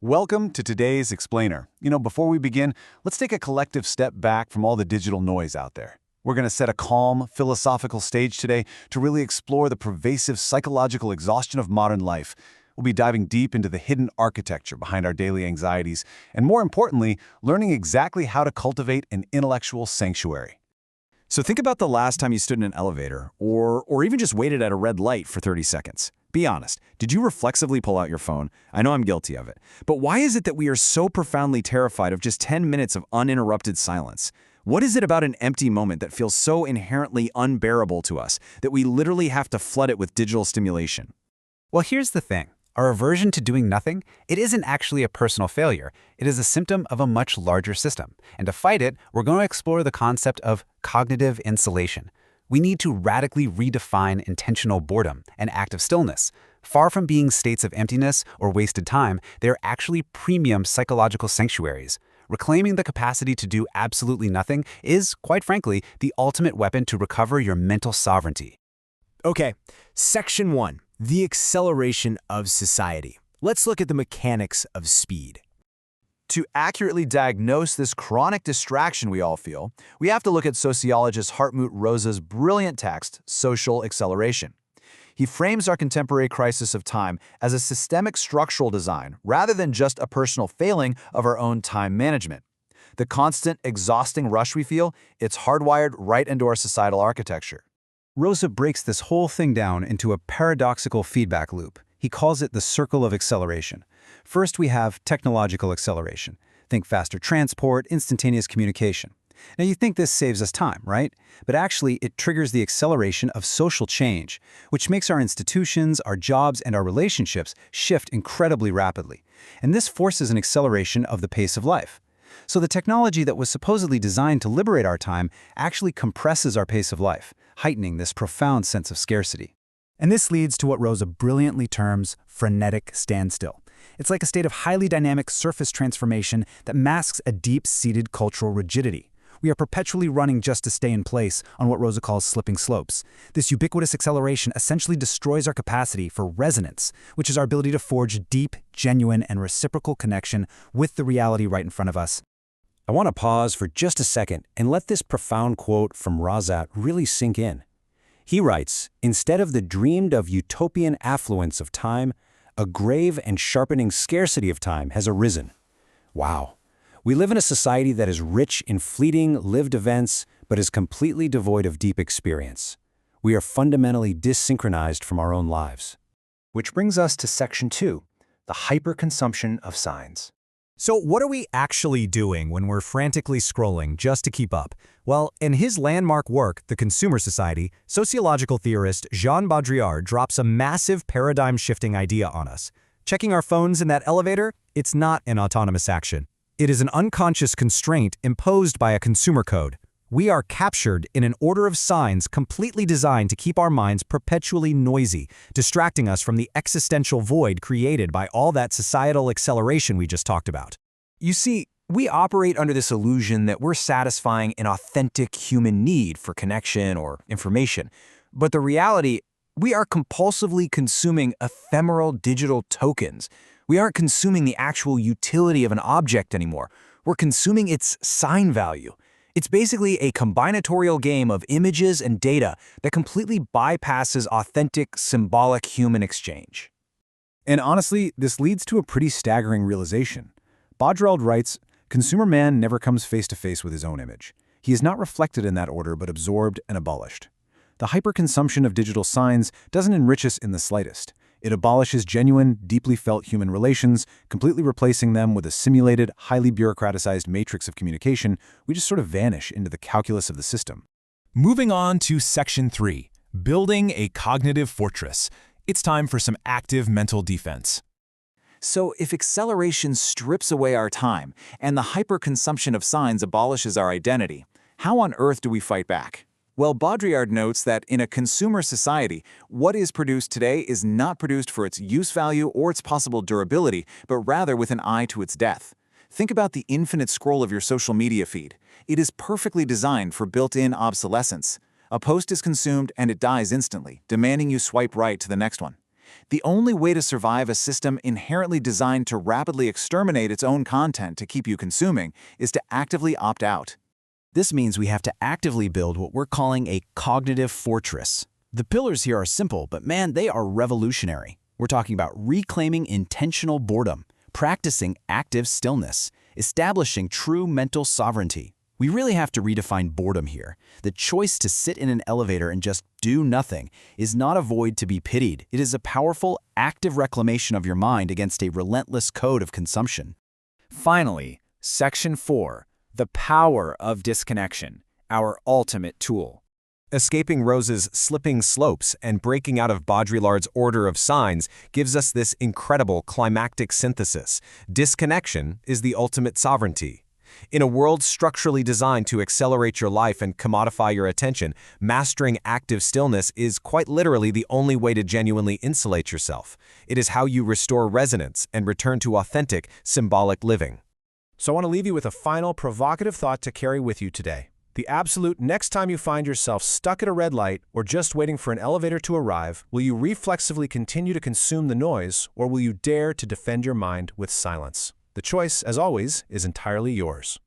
Welcome to today's Explainer. Before we begin, let's take a collective step back from all the digital noise out there. We're going to set a calm, philosophical stage today to really explore the pervasive psychological exhaustion of modern life. We'll be diving deep into the hidden architecture behind our daily anxieties, and more importantly, learning exactly how to cultivate an intellectual sanctuary. So think about the last time you stood in an elevator, or even just waited at a red light for 30 seconds. Be honest, did you reflexively pull out your phone? I know I'm guilty of it. But why is it that we are so profoundly terrified of just 10 minutes of uninterrupted silence? What is it about an empty moment that feels so inherently unbearable to us that we literally have to flood it with digital stimulation? Well, here's the thing. Our aversion to doing nothing, it isn't actually a personal failure. It is a symptom of a much larger system. And to fight it, we're going to explore the concept of cognitive insulation. We need to radically redefine intentional boredom and active stillness. Far from being states of emptiness or wasted time, they're actually premium psychological sanctuaries. Reclaiming the capacity to do absolutely nothing is, quite frankly, the ultimate weapon to recover your mental sovereignty. Okay, Section 1, the acceleration of society. Let's look at the mechanics of speed. To accurately diagnose this chronic distraction we all feel, we have to look at sociologist Hartmut Rosa's brilliant text, Social Acceleration. He frames our contemporary crisis of time as a systemic structural design rather than just a personal failing of our own time management. The constant, exhausting rush we feel, it's hardwired right into our societal architecture. Rosa breaks this whole thing down into a paradoxical feedback loop. He calls it the circle of acceleration. First, we have technological acceleration. Think faster transport, instantaneous communication. Now, you think this saves us time, right? But actually, it triggers the acceleration of social change, which makes our institutions, our jobs, and our relationships shift incredibly rapidly. And this forces an acceleration of the pace of life. So the technology that was supposedly designed to liberate our time actually compresses our pace of life, heightening this profound sense of scarcity. And this leads to what Rosa brilliantly terms frenetic standstill. It's like a state of highly dynamic surface transformation that masks a deep-seated cultural rigidity. We are perpetually running just to stay in place on what Rosa calls slipping slopes. This ubiquitous acceleration essentially destroys our capacity for resonance, which is our ability to forge deep, genuine, and reciprocal connection with the reality right in front of us. I want to pause for just a second and let this profound quote from Rosa really sink in. He writes, "Instead of the dreamed-of utopian affluence of time, a grave and sharpening scarcity of time has arisen." Wow. We live in a society that is rich in fleeting, lived events, but is completely devoid of deep experience. We are fundamentally dissynchronized from our own lives. Which brings us to Section 2, the hyperconsumption of signs. So what are we actually doing when we're frantically scrolling just to keep up? Well, in his landmark work, The Consumer Society, sociological theorist Jean Baudrillard drops a massive paradigm-shifting idea on us. Checking our phones in that elevator? It's not an autonomous action. It is an unconscious constraint imposed by a consumer code. We are captured in an order of signs completely designed to keep our minds perpetually noisy, distracting us from the existential void created by all that societal acceleration we just talked about. You see, we operate under this illusion that we're satisfying an authentic human need for connection or information. But the reality, we are compulsively consuming ephemeral digital tokens. We aren't consuming the actual utility of an object anymore. We're consuming its sign value. It's basically a combinatorial game of images and data that completely bypasses authentic, symbolic human exchange. And honestly, this leads to a pretty staggering realization. Baudrillard writes, "Consumer man never comes face-to-face with his own image. He is not reflected in that order but absorbed and abolished. The hyperconsumption of digital signs doesn't enrich us in the slightest. It abolishes genuine, deeply felt human relations, completely replacing them with a simulated, highly bureaucratized matrix of communication. We just sort of vanish into the calculus of the system." Moving on to Section 3, building a cognitive fortress. It's time for some active mental defense. So if acceleration strips away our time and the hyperconsumption of signs abolishes our identity, how on earth do we fight back? Well, Baudrillard notes that in a consumer society, what is produced today is not produced for its use value or its possible durability, but rather with an eye to its death. Think about the infinite scroll of your social media feed. It is perfectly designed for built-in obsolescence. A post is consumed and it dies instantly, demanding you swipe right to the next one. The only way to survive a system inherently designed to rapidly exterminate its own content to keep you consuming is to actively opt out. This means we have to actively build what we're calling a cognitive fortress. The pillars here are simple, but man, they are revolutionary. We're talking about reclaiming intentional boredom, practicing active stillness, establishing true mental sovereignty. We really have to redefine boredom here. The choice to sit in an elevator and just do nothing is not a void to be pitied. It is a powerful, active reclamation of your mind against a relentless code of consumption. Finally, Section 4, the power of disconnection, our ultimate tool. Escaping Rose's slipping slopes and breaking out of Baudrillard's order of signs gives us this incredible climactic synthesis. Disconnection is the ultimate sovereignty. In a world structurally designed to accelerate your life and commodify your attention, mastering active stillness is quite literally the only way to genuinely insulate yourself. It is how you restore resonance and return to authentic, symbolic living. So I want to leave you with a final provocative thought to carry with you today. The absolute next time you find yourself stuck at a red light or just waiting for an elevator to arrive, will you reflexively continue to consume the noise, or will you dare to defend your mind with silence? The choice, as always, is entirely yours.